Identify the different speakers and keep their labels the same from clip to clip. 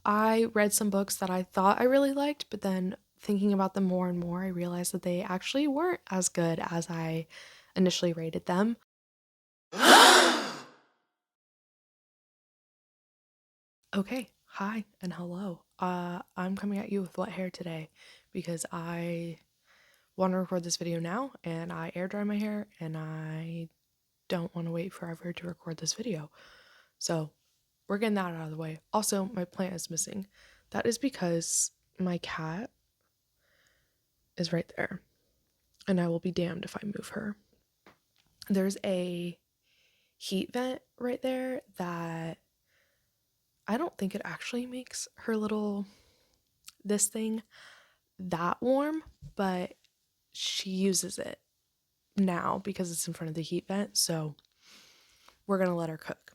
Speaker 1: I read some books that I thought I really liked, but then thinking about them more and more, I realized that they actually weren't as good as I initially rated them. Okay, hi and hello. I'm coming at you with wet hair today because I want to record this video now and I air dry my hair and I don't want to wait forever to record this video. So we're getting that out of the way. Also, my plant is missing. That is because my cat is right there and I will be damned if I move her. There's a heat vent right there that I don't think it actually makes her little this thing that warm, but she uses it now because it's in front of the heat vent, so we're gonna let her cook.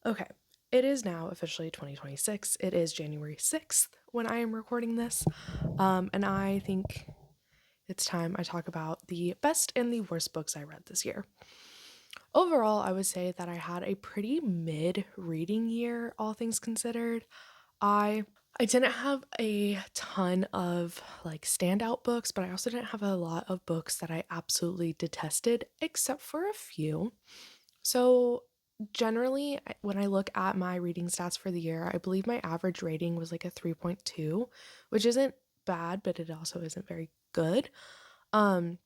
Speaker 1: Okay, it is now officially 2026. It is January 6th when I am recording this, and I think it's time I talk about the best and the worst books I read this year. Overall, I would say that I had a pretty mid reading year, all things considered. I I didn't have a ton of like standout books, but I also didn't have a lot of books that I absolutely detested, except for a few. So, generally, when I look at my reading stats for the year, I believe my average rating was like a 3.2, which isn't bad, but it also isn't very good. Um,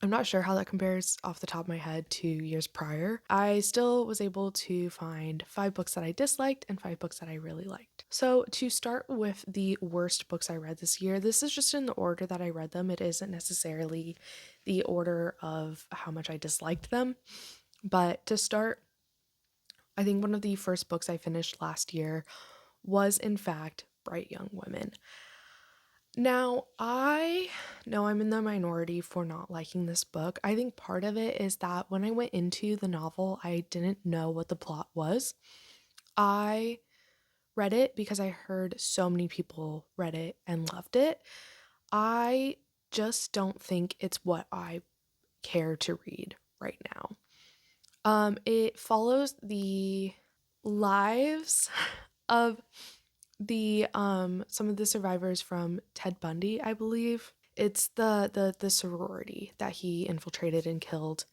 Speaker 1: I'm not sure how that compares off the top of my head to years prior. I still was able to find 5 books that I disliked and 5 books that I really liked. So, to start with the worst books I read this year, this is just in the order that I read them. It isn't necessarily the order of how much I disliked them. But to start, I think one of the first books I finished last year was, in fact, Bright Young Women. Now, I know I'm in the minority for not liking this book. I think part of it is that when I went into the novel, I didn't know what the plot was. I read it because I heard so many people read it and loved it. I just don't think it's what I care to read right now. It follows the lives of the some of the survivors from Ted Bundy, I believe. It's the sorority that he infiltrated and killed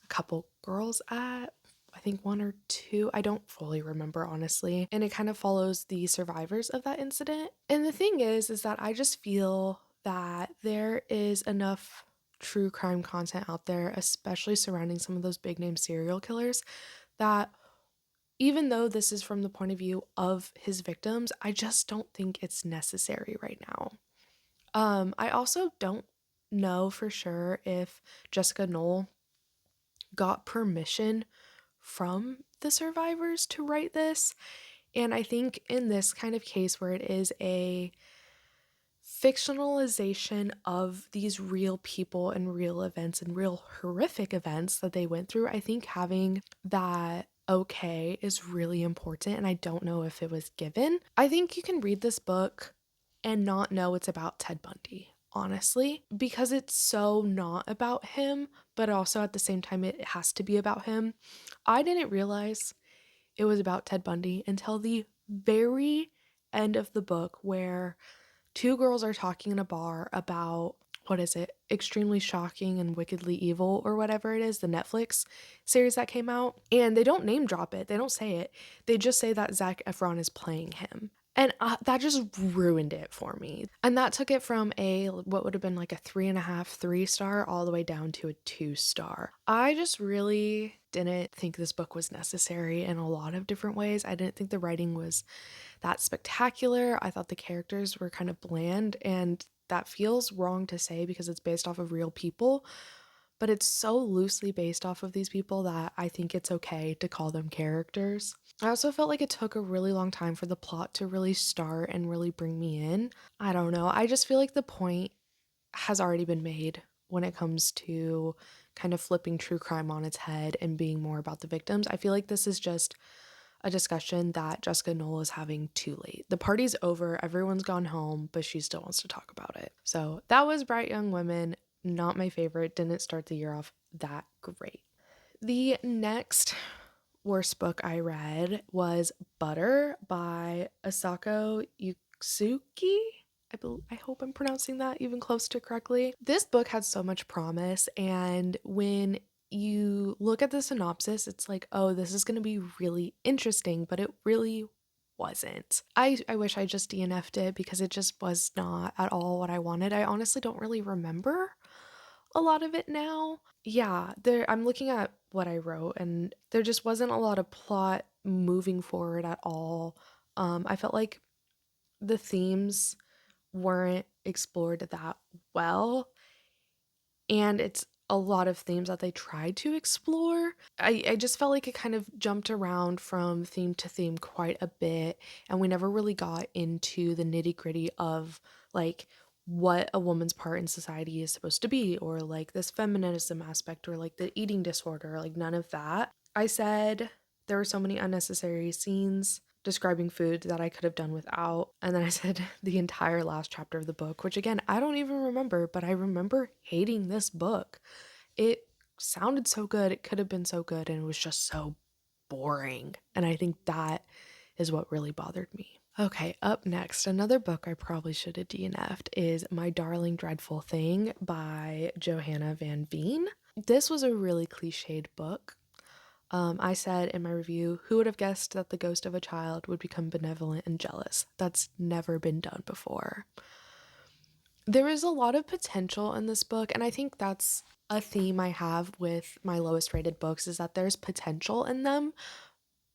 Speaker 1: a couple girls at. I think one or two. I don't fully remember honestly. And it kind of follows the survivors of that incident. And the thing is that I just feel that there is enough true crime content out there, especially surrounding some of those big name serial killers, that even though this is from the point of view of his victims, I just don't think it's necessary right now. I also don't know for sure if Jessica Knoll got permission from the survivors to write this. And I think in this kind of case where it is a fictionalization of these real people and real events and real horrific events that they went through, I think having that okay is really important. And I don't know if it was given. I think you can read this book and not know it's about Ted Bundy, honestly, because it's so not about him, but also at the same time, it has to be about him. I didn't realize it was about Ted Bundy until the very end of the book, where 2 girls are talking in a bar about what is it? Extremely Shocking and Wickedly Evil, or whatever it is, the Netflix series that came out. And they don't name drop it, they don't say it. They just say that Zac Efron is playing him. And that just ruined it for me. And that took it from a what would have been like a 3.5, 3 star, all the way down to a 2 star. I just really didn't think this book was necessary in a lot of different ways. I didn't think the writing was that spectacular. I thought the characters were kind of bland, and that feels wrong to say because it's based off of real people, but it's so loosely based off of these people that I think it's okay to call them characters. I also felt like it took a really long time for the plot to really start and really bring me in. I don't know. I just feel like the point has already been made when it comes to kind of flipping true crime on its head and being more about the victims. I feel like this is just a discussion that Jessica Knoll is having too late. The party's over, everyone's gone home, but she still wants to talk about it. So that was Bright Young Women. Not my favorite, didn't start the year off that great. The next worst book I read was Butter by Asako Yutsuki. I hope I'm pronouncing that even close to correctly. This book had so much promise, and when you look at the synopsis, it's like, oh, this is going to be really interesting, but it really wasn't. I wish I just DNF'd it because it just was not at all what I wanted. I honestly don't really remember a lot of it now. Yeah, I'm looking at what I wrote and there just wasn't a lot of plot moving forward at all. I felt like the themes weren't explored that well, and it's a lot of themes that they tried to explore. I just felt like it kind of jumped around from theme to theme quite a bit, and we never really got into the nitty-gritty of like what a woman's part in society is supposed to be, or like this feminism aspect, or like the eating disorder, like none of that. I said there were so many unnecessary scenes describing food that I could have done without. And then I said the entire last chapter of the book, which again, I don't even remember, but I remember hating this book. It sounded so good, it could have been so good, and it was just so boring. And I think that is what really bothered me. Okay, up next, another book I probably should have DNF'd is My Darling Dreadful Thing by Johanna Van Veen. This was a really cliched book. I said in my review, who would have guessed that the ghost of a child would become benevolent and jealous? That's never been done before. There is a lot of potential in this book, and I think that's a theme I have with my lowest rated books, is that there's potential in them,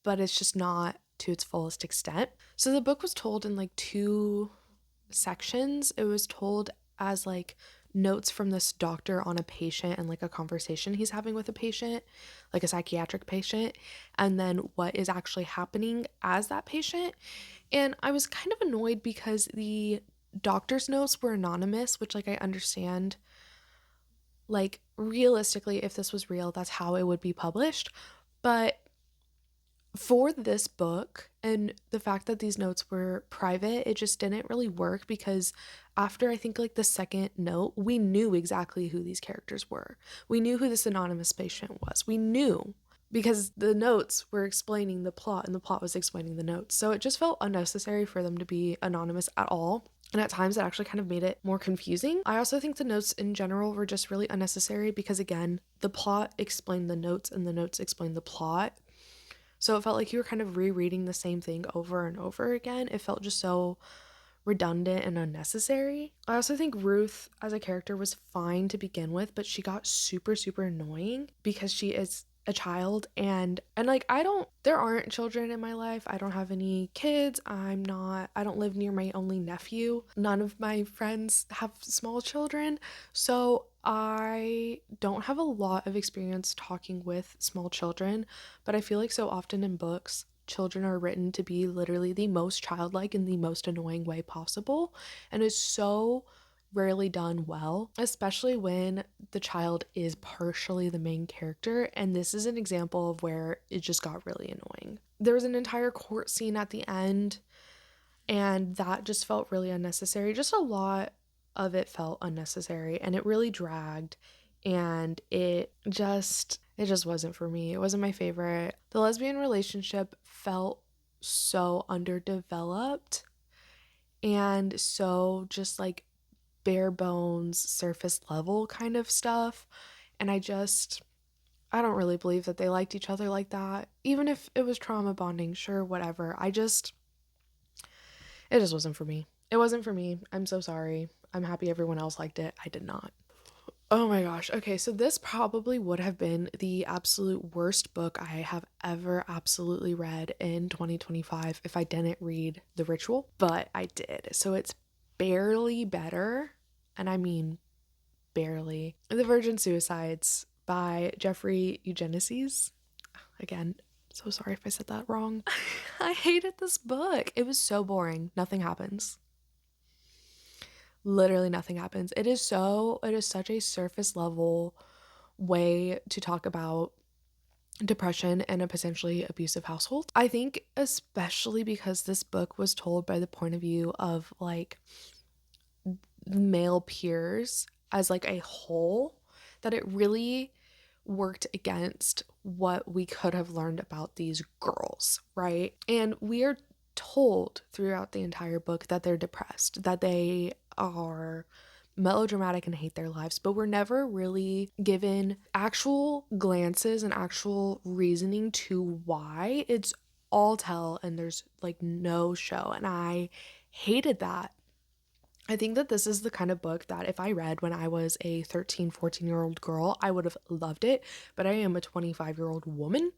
Speaker 1: but it's just not to its fullest extent. So the book was told in like two sections. It was told as like notes from this doctor on a patient and like a conversation he's having with a patient, like a psychiatric patient, and then what is actually happening as that patient. And I was kind of annoyed because the doctor's notes were anonymous, which like I understand, like realistically if this was real that's how it would be published, but for this book and the fact that these notes were private, it just didn't really work because after I think like the second note, we knew exactly who these characters were. We knew who this anonymous patient was. We knew because the notes were explaining the plot and the plot was explaining the notes. So it just felt unnecessary for them to be anonymous at all. And at times it actually kind of made it more confusing. I also think the notes in general were just really unnecessary because, again, the plot explained the notes and the notes explained the plot. So it felt like you were kind of rereading the same thing over and over again. It felt just so redundant and unnecessary. I also think Ruth as a character was fine to begin with, but she got super, super annoying because she is a child and like there aren't children in my life. I don't have any kids. I don't live near my only nephew. None of my friends have small children. So I don't have a lot of experience talking with small children, but I feel like so often in books children are written to be literally the most childlike in the most annoying way possible, and is so rarely done well, especially when the child is partially the main character, and this is an example of where it just got really annoying. There was an entire court scene at the end, and that just felt really unnecessary. Just a lot of it felt unnecessary, and it really dragged, and it just wasn't for me. It wasn't my favorite. The lesbian relationship felt so underdeveloped and so just like bare bones, surface level kind of stuff. And I don't really believe that they liked each other like that. Even if it was trauma bonding, sure, whatever. It just wasn't for me. It wasn't for me. I'm so sorry. I'm happy everyone else liked it. I did not. Oh my gosh. Okay, so this probably would have been the absolute worst book I have ever absolutely read in 2025 if I didn't read The Ritual, but I did. So it's barely better, and I mean barely. The Virgin Suicides by Jeffrey Eugenides. Again, so sorry if I said that wrong. I hated this book. It was so boring. Nothing happens. Literally nothing happens. It is such a surface level way to talk about depression and a potentially abusive household. I think especially because this book was told by the point of view of like male peers as like a whole, that it really worked against what we could have learned about these girls, right? And we are told throughout the entire book that they're depressed, that they are melodramatic and hate their lives, but we're never really given actual glances and actual reasoning to why. It's all tell and there's like no show, and I hated that. I think that this is the kind of book that if I read when I was a 13, 14-year-old girl, I would have loved it, but I am a 25-year-old woman,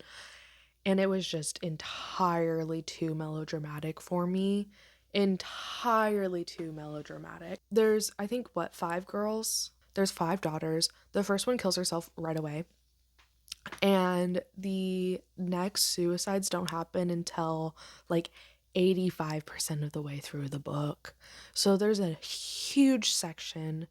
Speaker 1: and it was just entirely too melodramatic for me. Entirely too melodramatic. There's, I think, what, 5 girls? There's 5 daughters. The first one kills herself right away. And the next suicides don't happen until like 85% of the way through the book. So there's a huge section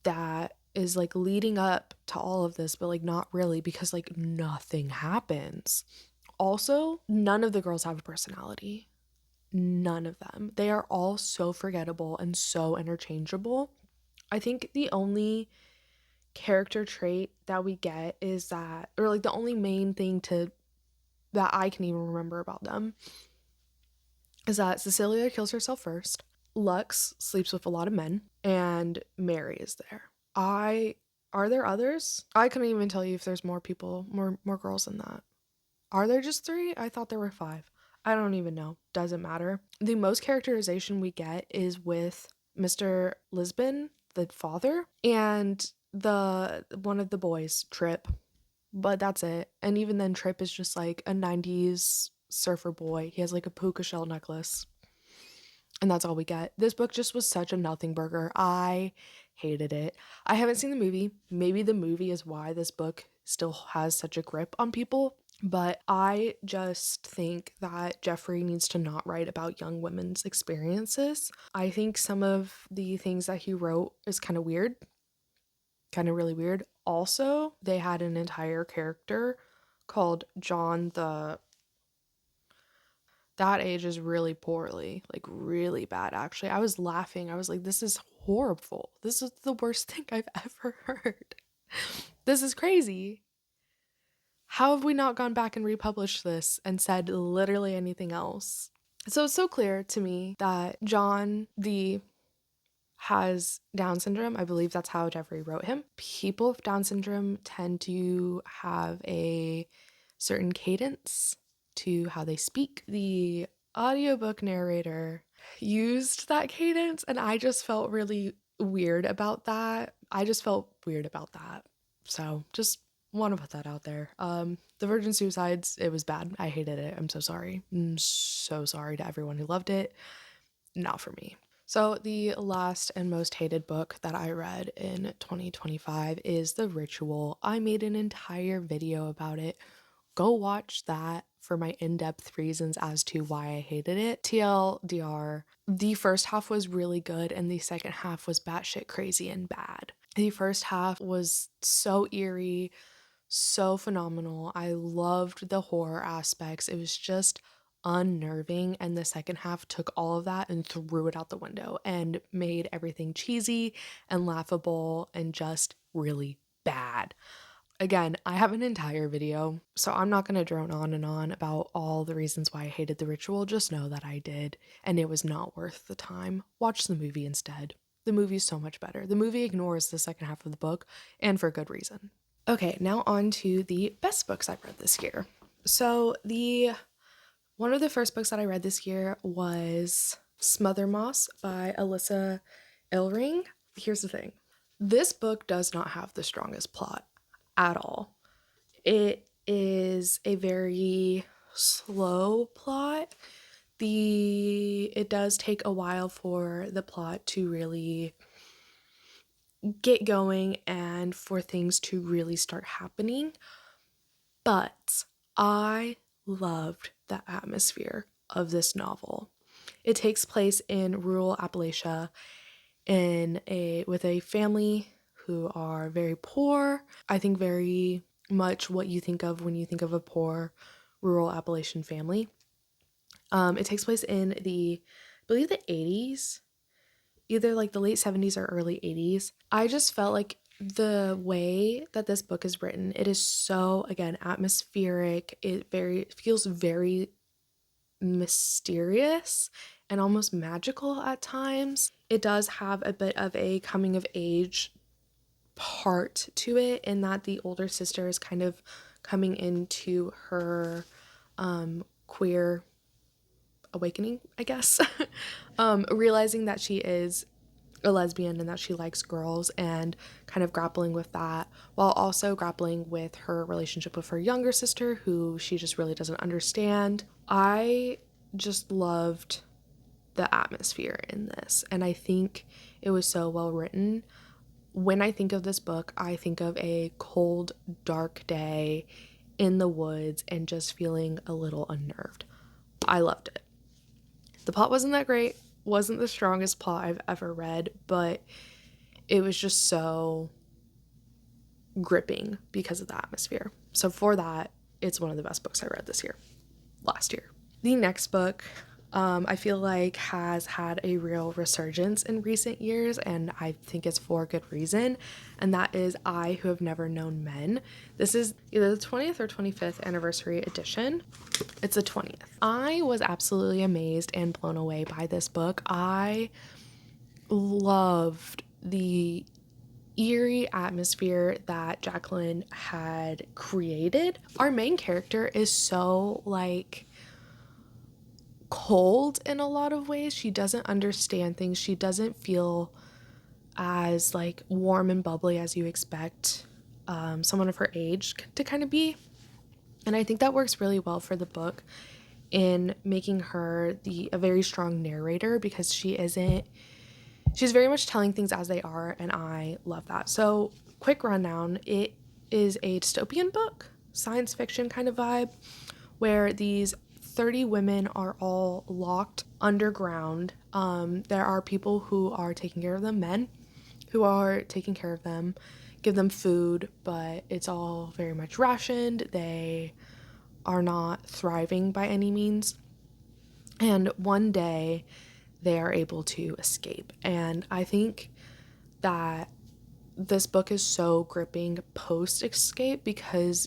Speaker 1: that is like leading up to all of this, but like not really, because like nothing happens. Also, none of the girls have a personality. None of them. They are all so forgettable and so interchangeable. I think the only character trait that we get is that, or like the only main thing to that I can even remember about them, is that Cecilia kills herself first, Lux sleeps with a lot of men, and Mary is there. Are there others? I couldn't even tell you if there's more people, more girls than that. Are there just 3? I thought there were 5. I don't even know. Doesn't matter. The most characterization we get is with Mr. Lisbon, the father, and the one of the boys, Trip. But that's it. And even then, Trip is just like a 90s surfer boy. He has like a puka shell necklace. And that's all we get. This book just was such a nothing burger. I hated it. I haven't seen the movie. Maybe the movie is why this book still has such a grip on people. But I just think that Jeffrey needs to not write about young women's experiences. I think some of the things that he wrote is kind of weird, kind of really weird. Also, they had an entire character called John the that ages really poorly, like really bad actually. I was laughing. I was like, this is horrible. This is the worst thing I've ever heard. This is crazy. How have we not gone back and republished this and said literally anything else? So it's so clear to me that John the has Down syndrome. I believe that's how Jeffrey wrote him. People with Down syndrome tend to have a certain cadence to how they speak. The audiobook narrator used that cadence, and I just felt really weird about that. So just want to put that out there. The Virgin Suicides, it was bad. I hated it. I'm so sorry. I'm so sorry to everyone who loved it. Not for me. So the last and most hated book that I read in 2025 is The Ritual. I made an entire video about it. Go watch that for my in-depth reasons as to why I hated it. TLDR, the first half was really good and the second half was batshit crazy and bad. The first half was so eerie, so phenomenal. I loved the horror aspects. It was just unnerving, and the second half took all of that and threw it out the window and made everything cheesy and laughable and just really bad. Again, I have an entire video, so I'm not going to drone on and on about all the reasons why I hated The Ritual. Just know that I did, and it was not worth the time. Watch the movie instead. The movie's so much better. The movie ignores the second half of the book, and for good reason. Okay, now on to the best books I've read this year. So one of the first books that I read this year was Smother Moss by Alyssa Ilring. Here's the thing. This book does not have the strongest plot at all. It is a very slow plot. It does take a while for the plot to really get going and for things to really start happening. But I loved the atmosphere of this novel. It takes place in rural Appalachia with a family who are very poor. I think very much what you think of when you think of a poor rural Appalachian family. It takes place in I believe the 80s, either like the late 70s or early 80s. I just felt like The way that this book is written, it is so, again, atmospheric. It feels very mysterious and almost magical at times. It does have a bit of a coming of age part to it, in that the older sister is kind of coming into her queer awakening, I guess. Realizing that she is a lesbian and that she likes girls, and kind of grappling with that while also grappling with her relationship with her younger sister, who she just really doesn't understand. I just loved the atmosphere in this, and I think it was so well written. When I think of this book, I think of a cold, dark day in the woods and just feeling a little unnerved. I loved it. The plot wasn't that great, wasn't the strongest plot I've ever read, but it was just so gripping because of the atmosphere. So for that, it's one of the best books I read last year. The next book, I feel like has had a real resurgence in recent years, and I think it's for good reason, and that is I Who Have Never Known Men. This is either the 20th or 25th anniversary edition. It's the 20th. I was absolutely amazed and blown away by this book. I loved the eerie atmosphere that Jacqueline had created. Our main character is so like cold in a lot of ways. She doesn't understand things. She doesn't feel as like warm and bubbly as you expect someone of her age to kind of be. And I think that works really well for the book in making her a very strong narrator, because she's very much telling things as they are, and I love that. So, quick rundown, it is a dystopian book, science fiction kind of vibe, where these 30 women are all locked underground. There are people who are taking care of them, men who are taking care of them, give them food, but it's all very much rationed. They are not thriving by any means. And one day they are able to escape. And I think that this book is so gripping post escape, because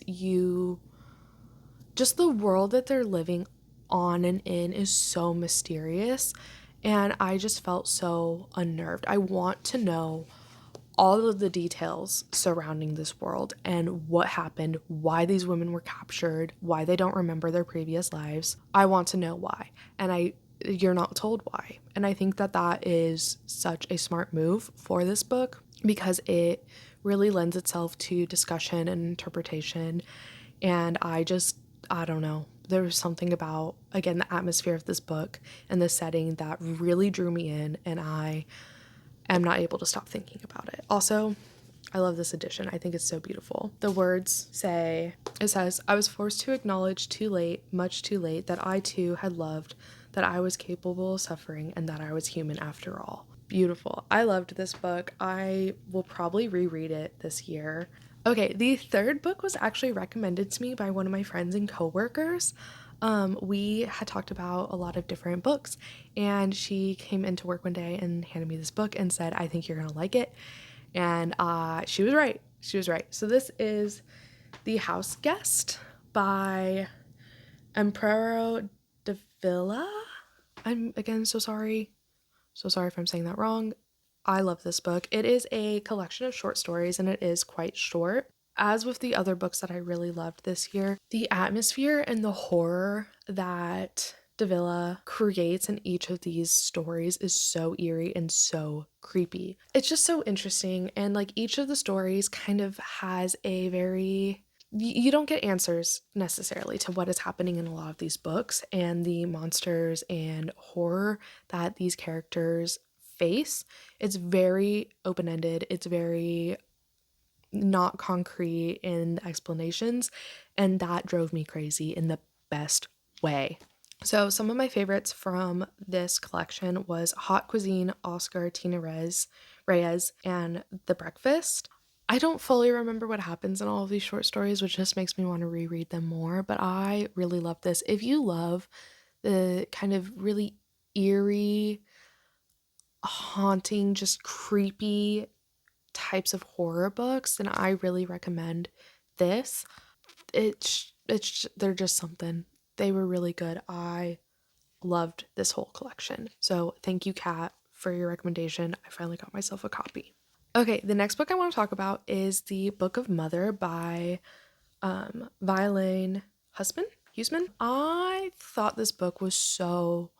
Speaker 1: just the world that they're living on and in is so mysterious. And I just felt so unnerved. I want to know all of the details surrounding this world and what happened, why these women were captured, why they don't remember their previous lives. I want to know why. And you're not told why. And I think that that is such a smart move for this book, because it really lends itself to discussion and interpretation. And I don't know. There was something about, again, the atmosphere of this book and the setting that really drew me in, and I am not able to stop thinking about it. Also, I love this edition. I think it's so beautiful. The words says, I was forced to acknowledge too late, much too late, that I too had loved, that I was capable of suffering, and that I was human after all. Beautiful. I loved this book. I will probably reread it this year. Okay, the third book was actually recommended to me by one of my friends and coworkers. We had talked about a lot of different books, and she came into work one day and handed me this book and said, I think you're gonna like it. And she was right. She was right. So this is The House Guest by Amparo Davila. I'm again so sorry. So sorry if I'm saying that wrong. I love this book. It is a collection of short stories, and it is quite short. As with the other books that I really loved this year, the atmosphere and the horror that Davila creates in each of these stories is so eerie and so creepy. It's just so interesting, and like each of the stories kind of has a very you don't get answers necessarily to what is happening in a lot of these books, and the monsters and horror that these characters face. It's very open-ended. It's very not concrete in the explanations, and that drove me crazy in the best way. So some of my favorites from this collection was Hot Cuisine, Oscar Tina Reyes, and The Breakfast. I don't fully remember what happens in all of these short stories, which just makes me want to reread them more, but I really love this. If you love the kind of really eerie, haunting, just creepy types of horror books, then I really recommend this. They're just something. They were really good. I loved this whole collection. So thank you, Kat, for your recommendation. I finally got myself a copy. Okay, the next book I want to talk about is the Book of Mother by Violaine Huseman. I thought this book was so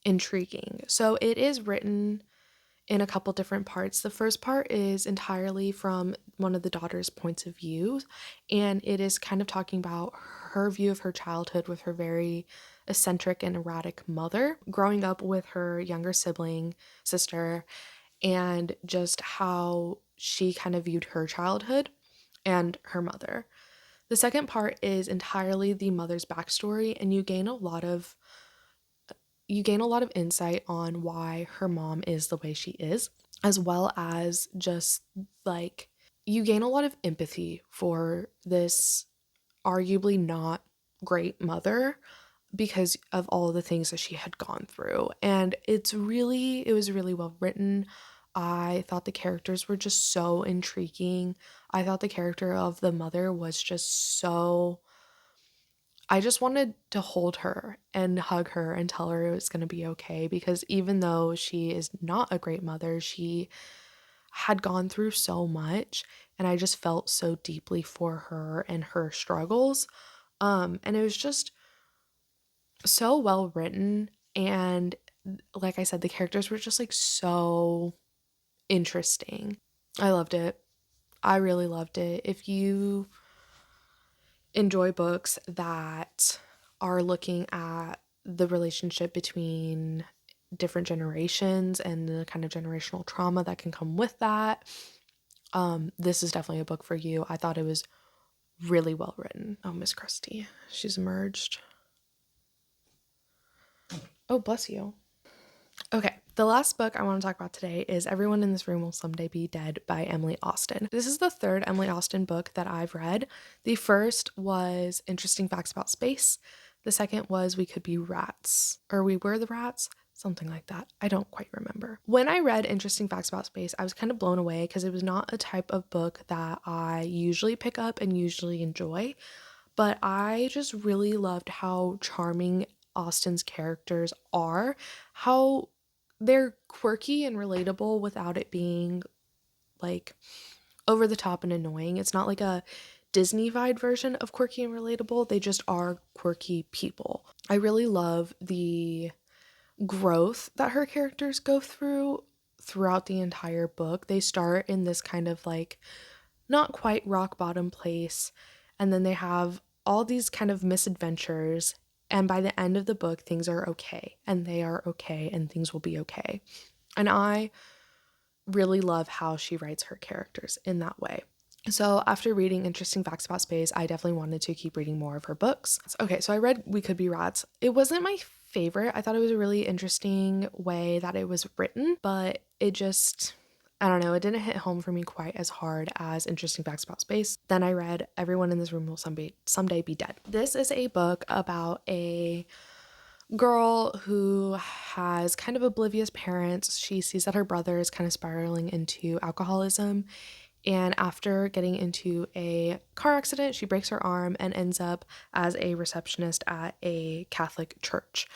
Speaker 1: intriguing. So it is written in a couple different parts. The first part is entirely from one of the daughter's points of view, and it is kind of talking about her view of her childhood with her very eccentric and erratic mother, growing up with her younger sister, and just how she kind of viewed her childhood and her mother. The second part is entirely the mother's backstory, and you gain a lot of insight on why her mom is the way she is, as well as just like you gain a lot of empathy for this arguably not great mother because of all the things that she had gone through. And it was really well written. I thought the characters were just so intriguing. I thought the character of the mother was just so, I just wanted to hold her and hug her and tell her it was going to be okay, because even though she is not a great mother, she had gone through so much, and I just felt so deeply for her and her struggles. And it was just so well written, and like I said, the characters were just like so interesting. I loved it. I really loved it. If you enjoy books that are looking at the relationship between different generations and the kind of generational trauma that can come with that, this is definitely a book for you. I thought it was really well written. Oh, Miss Krusty, she's emerged. Oh, bless you. Okay, the last book I want to talk about today is Everyone in This Room Will Someday Be Dead by Emily Austen. This is the third Emily Austen book that I've read. The first was Interesting Facts About Space. The second was We Could Be Rats, or We Were the Rats, something like that. I don't quite remember. When I read Interesting Facts About Space, I was kind of blown away because it was not a type of book that I usually pick up and usually enjoy, but I just really loved how charming Austen's characters are, how they're quirky and relatable without it being like over the top and annoying. It's not like a Disney-fied version of quirky and relatable. They just are quirky people. I really love the growth that her characters go throughout the entire book. They start in this kind of like not quite rock bottom place, and then they have all these kind of misadventures, and by the end of the book things are okay, and they are okay, and things will be okay. And I really love how she writes her characters in that way. So after reading Interesting Facts About Space, I definitely wanted to keep reading more of her books. Okay, so I read We Could Be Rats. It wasn't my favorite. I thought it was a really interesting way that it was written, but it just, I don't know, it didn't hit home for me quite as hard as Interesting Facts About Space. Then I read Everyone in This Room Will Someday Be Dead. This is a book about a girl who has kind of oblivious parents. She sees that her brother is kind of spiraling into alcoholism, and after getting into a car accident, she breaks her arm and ends up as a receptionist at a Catholic church.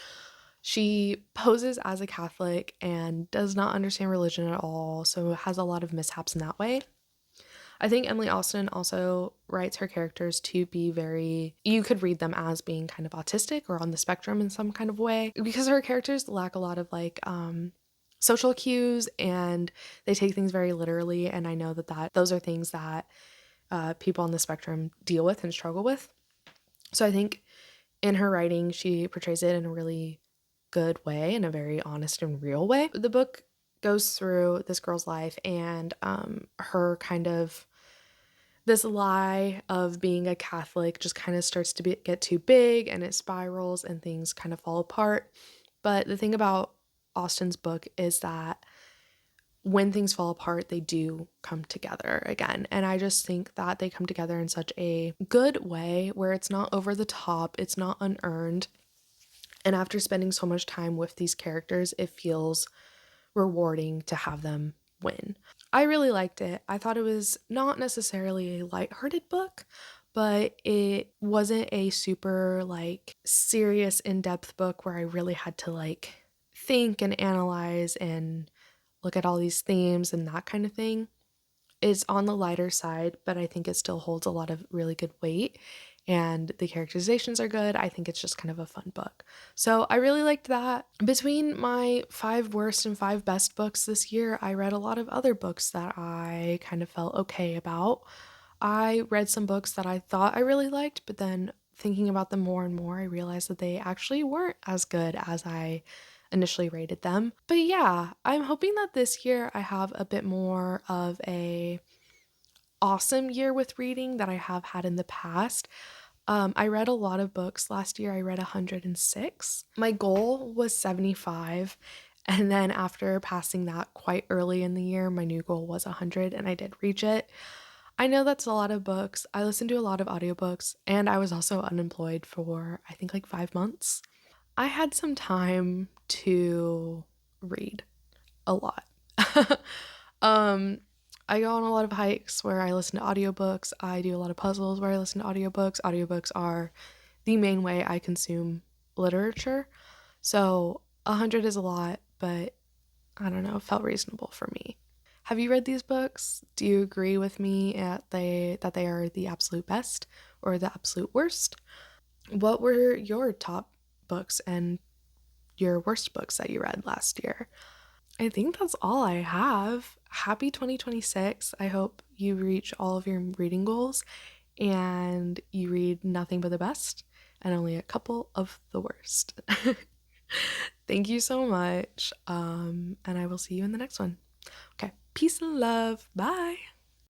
Speaker 1: She poses as a Catholic and does not understand religion at all, so has a lot of mishaps in that way. I think Emily Austen also writes her characters to be very, you could read them as being kind of autistic or on the spectrum in some kind of way, because her characters lack a lot of like social cues, and they take things very literally, and I know that those are things that people on the spectrum deal with and struggle with. So I think in her writing she portrays it in a really good way, in a very honest and real way. The book goes through this girl's life and her kind of this lie of being a Catholic just kind of starts to get too big, and it spirals and things kind of fall apart. But the thing about Austen's book is that when things fall apart, they do come together again. And I just think that they come together in such a good way where it's not over the top, it's not unearned. And after spending so much time with these characters, it feels rewarding to have them win. I really liked it. I thought it was not necessarily a lighthearted book, but it wasn't a super, like, serious, in-depth book where I really had to, like, think and analyze and look at all these themes and that kind of thing. It's on the lighter side, but I think it still holds a lot of really good weight, and the characterizations are good. I think it's just kind of a fun book. So I really liked that. Between my 5 worst and 5 best books this year, I read a lot of other books that I kind of felt okay about. I read some books that I thought I really liked, but then thinking about them more and more, I realized that they actually weren't as good as I initially rated them. But yeah, I'm hoping that this year I have a bit more of a awesome year with reading that I have had in the past. I read a lot of books last year. I read 106. My goal was 75. And then after passing that quite early in the year, my new goal was 100 and I did reach it. I know that's a lot of books. I listened to a lot of audiobooks and I was also unemployed for I think like 5 months. I had some time to read a lot. um I go on a lot of hikes where I listen to audiobooks. I do a lot of puzzles where I listen to audiobooks. Audiobooks are the main way I consume literature. So 100 is a lot, but I don't know, it felt reasonable for me. Have you read these books? Do you agree with me that they are the absolute best or the absolute worst? What were your top books and your worst books that you read last year? I think that's all I have. Happy 2026. I hope you reach all of your reading goals and you read nothing but the best and only a couple of the worst. Thank you so much. And I will see you in the next one. Okay. Peace and love. Bye.